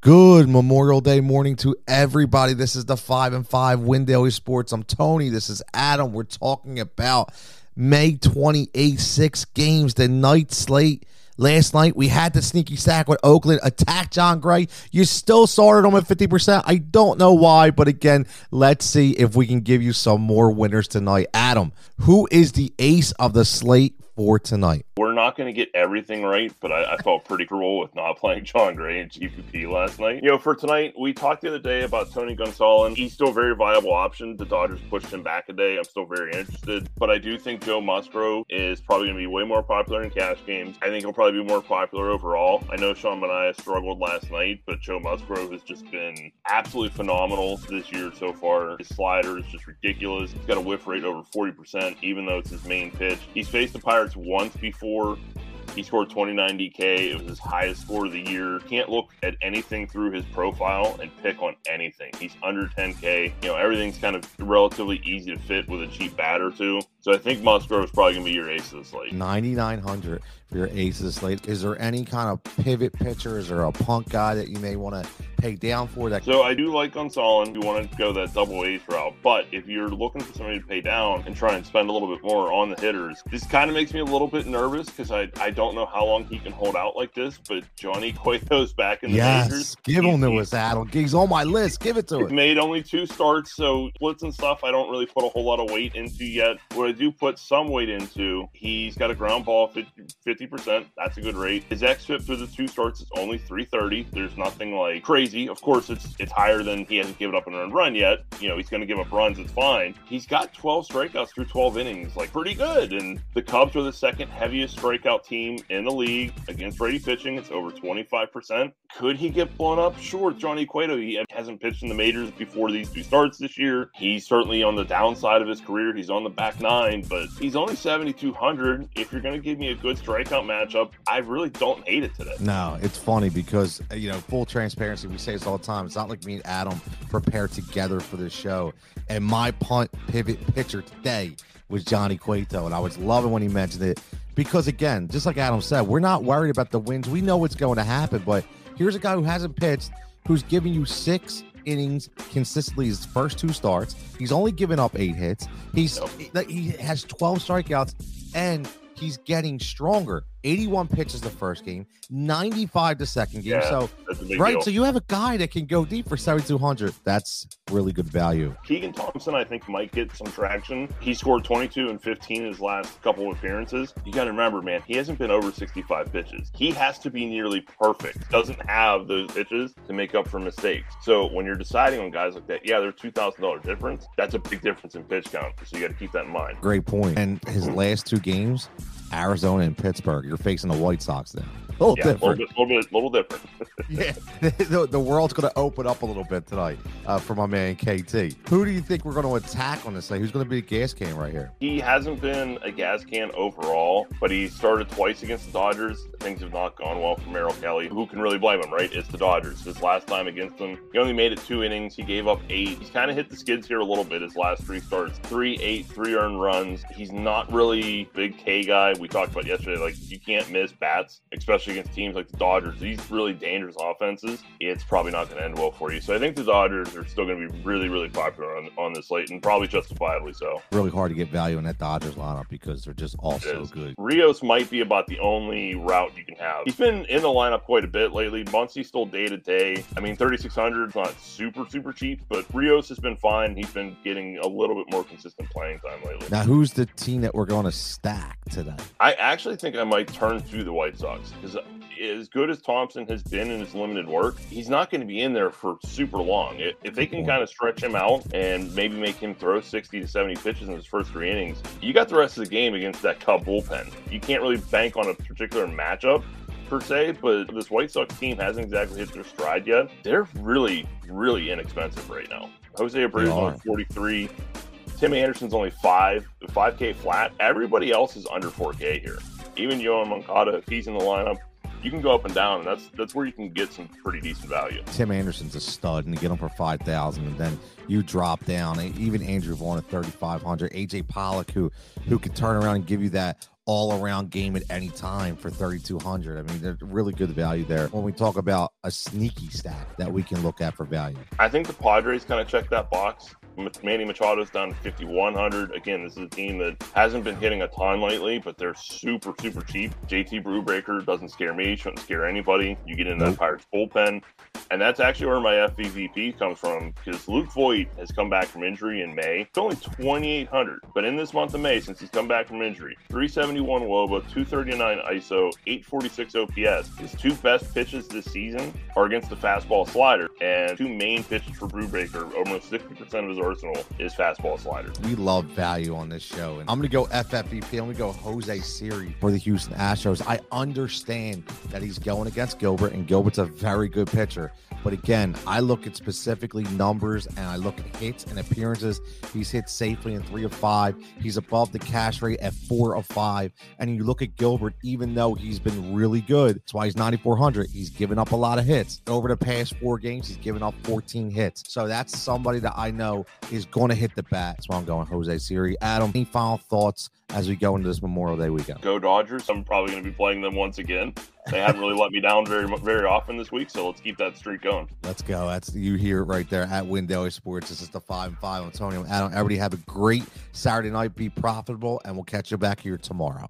Good Memorial Day morning to everybody. This is the 5 and 5 Win Daily Sports. I'm Tony. This is Adam. We're talking about May 28th, 6 games, the night slate. Last night, we had the sneaky stack with Oakland. Attack John Gray. You still started him at 50%. I don't know why, but again, let's see if we can give you some more winners tonight. Adam, who is the ace of the slate for tonight? We're not going to get everything right, but I felt pretty cruel with not playing John Gray in GPP last night. You know, for tonight, we talked the other day about Tony Gonsolin. He's still a very viable option. The Dodgers pushed him back a day. I'm still very interested, but I do think Joe Musgrove is probably going to be way more popular in cash games. I think he'll probably be more popular overall. I know Sean Manaea struggled last night, but Joe Musgrove has just been absolutely phenomenal this year so far. His slider is just ridiculous. He's got a whiff rate over 40%, even though it's his main pitch. He's faced the Pirates once before. He scored 29 DK. It was his highest score of the year. Can't look at anything through his profile and pick on anything. He's under 10K. You know, everything's kind of relatively easy to fit with a cheap bat or two. So I think Musgrove is probably going to be your ace of the slate. 9,900 for your ace of the slate. Is there any kind of pivot pitcher? Is there a punt guy that you may want to pay down for? So I do like Gonsolin. You want to go that double ace route. But if you're looking for somebody to pay down and try and spend a little bit more on the hitters, this kind of makes me a little bit nervous because I don't know how long he can hold out like this. But Johnny Cueto's back in the majors. Give him to us, Adam. He's on my list. Give it to him. him. Made only 2 starts, so splits and stuff I don't really put a whole lot of weight into yet. What I do put some weight into, he's got a ground ball 50%. That's a good rate. His xFIP through the 2 starts is only 330. There's nothing like crazy. Of course, it's higher than he hasn't given up an earned run yet. You know, he's going to give up runs. It's fine. He's got 12 strikeouts through 12 innings. Like, pretty good. And the Cubs are the second heaviest strikeout team in the league against righty pitching. It's over 25%. Could he get blown up? Sure, Johnny Cueto. He hasn't pitched in the majors before these 2 starts this year. He's certainly on the downside of his career. He's on the back 9, but he's only 7,200. If you're going to give me a good strikeout matchup, I really don't hate it today. No, it's funny because, you know, full transparency, we say this all the time. It's not like me and Adam prepared together for this show. And my punt pivot pitcher today was Johnny Cueto, and I was loving when he mentioned it because, again, just like Adam said, we're not worried about the wins. We know what's going to happen, but here's a guy who hasn't pitched, who's giving you 6 innings consistently his first 2 starts. He's only given up 8 hits. He has 12 strikeouts, and he's getting stronger. 81 pitches the first game, 95 the second game. Yeah, so, right, so you have a guy that can go deep for 7,200. That's really good value. Keegan Thompson, I think, might get some traction. He scored 22 and 15 in his last couple of appearances. You got to remember, man, he hasn't been over 65 pitches. He has to be nearly perfect. Doesn't have those pitches to make up for mistakes. So when you're deciding on guys like that, yeah, they're $2,000 difference. That's a big difference in pitch count. So you got to keep that in mind. Great point. And his last 2 games, Arizona and Pittsburgh. You're facing the White Sox now. A little different. Little different. Yeah, the world's going to open up a little bit tonight for my man KT. Who do you think we're going to attack on this side? Who's going to be a gas can right here? He hasn't been a gas can overall, but he started twice against the Dodgers. Things have not gone well for Merrill Kelly. Who can really blame him, right? It's the Dodgers. His last time against them, he only made it 2 innings. He gave up 8. He's kind of hit the skids here a little bit his last 3 starts. 3, 8, 3 earned runs. He's not really big K guy. We talked about yesterday, like, you can't miss bats, especially against teams like the Dodgers. These really dangerous offenses, it's probably not going to end well for you. So I think the Dodgers are still going to be really, really popular on this slate, and probably justifiably so. Really hard to get value in that Dodgers lineup because they're just all so good. Rios might be about the only route you can have. He's been in the lineup quite a bit lately. Muncy's still day to day. I mean, 3,600 is not super, super cheap, but Rios has been fine. He's been getting a little bit more consistent playing time lately. Now, who's the team that we're going to stack today? I actually think I might turn to the White Sox because as good as Thompson has been in his limited work, he's not going to be in there for super long. If they can kind of stretch him out and maybe make him throw 60 to 70 pitches in his first 3 innings, you got the rest of the game against that Cub bullpen. You can't really bank on a particular matchup per se, but this White Sox team hasn't exactly hit their stride yet. They're really, really inexpensive right now. Jose Abreu's only 43. Tim Anderson's only 5K flat. Everybody else is under 4K here. Even Yohan Moncada, if he's in the lineup, you can go up and down, and that's where you can get some pretty decent value. Tim Anderson's a stud, and you get him for $5,000, and then you drop down. Even Andrew Vaughn at $3,500. AJ Pollock, who can turn around and give you that all-around game at any time for 3,200. I mean, they're really good value there when we talk about a sneaky stack that we can look at for value. I think the Padres kind of check that box. Manny Machado's down to 5,100. Again, this is a team that hasn't been hitting a ton lately, but they're super, super cheap. JT Brewbreaker doesn't scare me, shouldn't scare anybody. You get in that Pirates bullpen, and that's actually where my FVVP comes from, because Luke Voit has come back from injury in May. It's only 2,800, but in this month of May, since he's come back from injury, 371 WOBA, 239 ISO, 846 OPS. His two best pitches this season are against the fastball slider, and two main pitches for Brewbreaker, almost 60% of his arsenal is fastball slider. We love value on this show, and I'm going to go FFVP. I'm going to go Jose Siri for the Houston Astros. I understand that he's going against Gilbert, and Gilbert's a very good pitcher. But again, I look at specifically numbers, and I look at hits and appearances. He's hit safely in 3 of 5. He's above the cash rate at 4 of 5. And you look at Gilbert, even though he's been really good, that's why he's 9,400. He's given up a lot of hits. Over the past 4 games, he's given up 14 hits. So that's somebody that I know is going to hit the bat. That's why I'm going Jose Siri. Adam, any final thoughts as we go into this Memorial Day weekend? Go Dodgers. I'm probably going to be playing them once again. They haven't really let me down very often this week, so let's keep that streak going. Let's go. That's you hear it right there at Window Sports. This is the 5 and 5. I'm Tony and Adam. Everybody have a great Saturday night. Be profitable, and we'll catch you back here tomorrow.